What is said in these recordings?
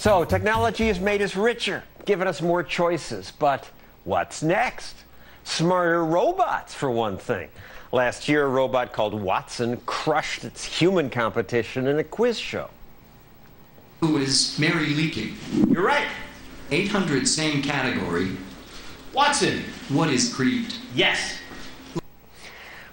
So, technology has made us richer, given us more choices. But what's next? Smarter robots, for one thing. Last year, a robot called Watson crushed its human competition in a quiz show. Who is Mary leaking? You're right. 800, same category. Watson. What is creeped? Yes.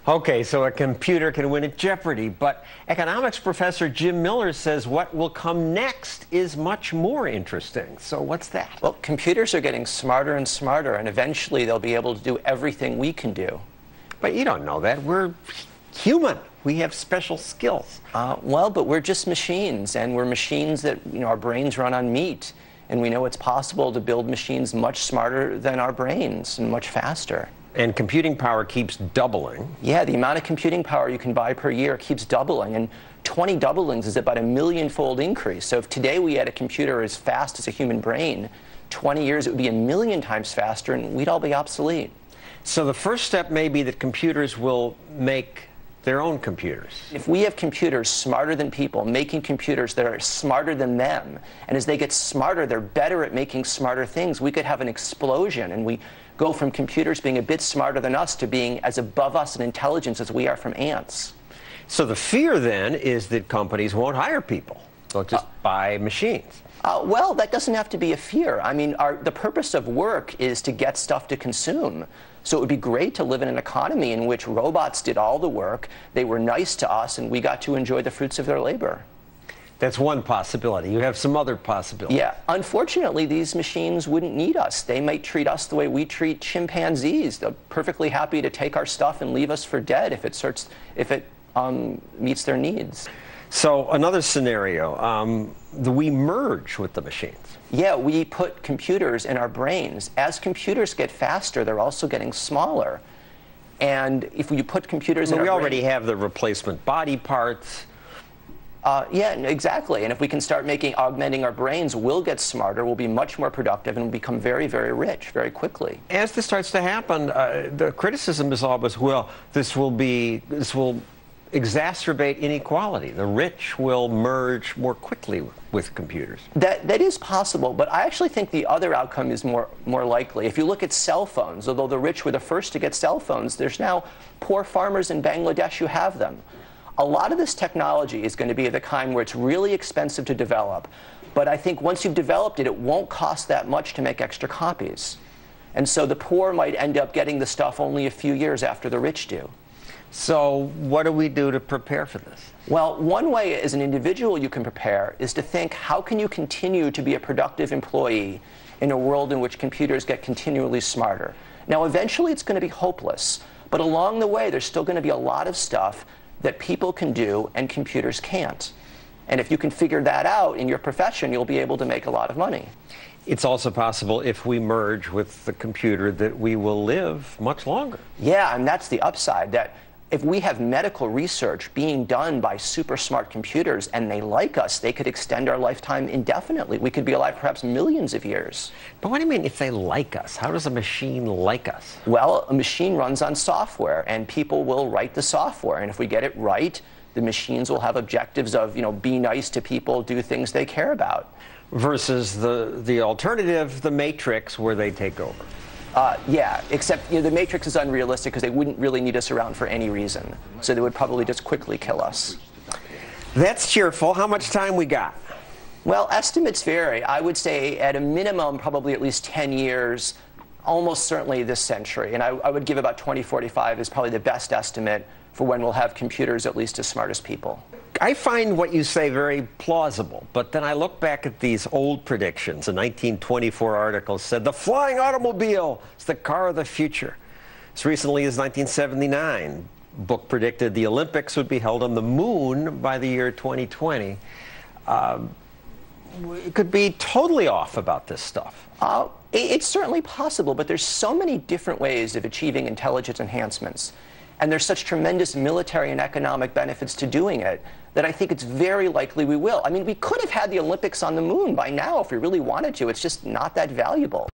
Okay, so a computer can win at Jeopardy, but economics professor Jim Miller says what will come next is much more interesting. So what's that? Well, computers are getting smarter and smarter, and eventually they'll be able to do everything we can do. But you don't know that. We're human. We have special skills. Well, but we're just machines, and we're machines that, our brains run on meat. And we know it's possible to build machines much smarter than our brains and much faster. And computing power keeps doubling. Yeah, the amount of computing power you can buy per year keeps doubling, and 20 doublings is about a million-fold increase. So if today we had a computer as fast as a human brain, 20 years it would be 1,000,000 times faster, and we'd all be obsolete. So the first step may be that computers will make their own computers. If we have computers smarter than people, making computers that are smarter than them, and as they get smarter, they're better at making smarter things, we could have an explosion, and we go from computers being a bit smarter than us to being as above us in intelligence as we are from ants. So the fear then is that companies won't hire people. They'll just buy machines. Well, that doesn't have to be a fear. I mean, the purpose of work is to get stuff to consume. So it would be great to live in an economy in which robots did all the work, they were nice to us, and we got to enjoy the fruits of their labor. That's one possibility. You have some other possibilities. Yeah. Unfortunately, these machines wouldn't need us. They might treat us the way we treat chimpanzees. They're perfectly happy to take our stuff and leave us for dead if it meets their needs. So another scenario, we merge with the machines. Yeah, we put computers in our brains. As computers get faster, they're also getting smaller. And if you put computers in our brains... We already have the replacement body parts. Yeah, exactly. And if we can start augmenting our brains, we'll get smarter, we'll be much more productive, and we'll become very, very rich very quickly. As this starts to happen, the criticism is always, well, this will exacerbate inequality. The rich will merge more quickly with computers. That is possible, but I actually think the other outcome is more likely. If you look at cell phones, although the rich were the first to get cell phones, there's now poor farmers in Bangladesh who have them. A lot of this technology is going to be of the kind where it's really expensive to develop, but I think once you've developed it, it won't cost that much to make extra copies. And so the poor might end up getting the stuff only a few years after the rich do. So what do we do to prepare for this? Well, one way as an individual you can prepare is to think, how can you continue to be a productive employee in a world in which computers get continually smarter? Now, eventually it's going to be hopeless, but along the way there's still going to be a lot of stuff that people can do and computers can't. And if you can figure that out in your profession, you'll be able to make a lot of money. It's also possible, if we merge with the computer, that we will live much longer. Yeah, and that's the upside, that if we have medical research being done by super smart computers and they like us, they could extend our lifetime indefinitely. We could be alive perhaps millions of years. But what do you mean if they like us? How does a machine like us? Well, a machine runs on software, and people will write the software. And if we get it right, the machines will have objectives of, be nice to people, do things they care about. Versus the alternative, the Matrix, where they take over. Yeah, except the Matrix is unrealistic because they wouldn't really need us around for any reason. So they would probably just quickly kill us. That's cheerful. How much time we got? Well, estimates vary. I would say at a minimum probably at least 10 years, almost certainly this century. And I would give about 2045 is probably the best estimate for when we'll have computers at least as smart as people. I find what you say very plausible, but then I look back at these old predictions. A 1924 article said the flying automobile is the car of the future. As recently as 1979, book predicted the Olympics would be held on the moon by the year 2020. It could be totally off about this stuff. It's certainly possible, but there's so many different ways of achieving intelligence enhancements. And there's such tremendous military and economic benefits to doing it that I think it's very likely we will. I mean, we could have had the Olympics on the moon by now if we really wanted to. It's just not that valuable.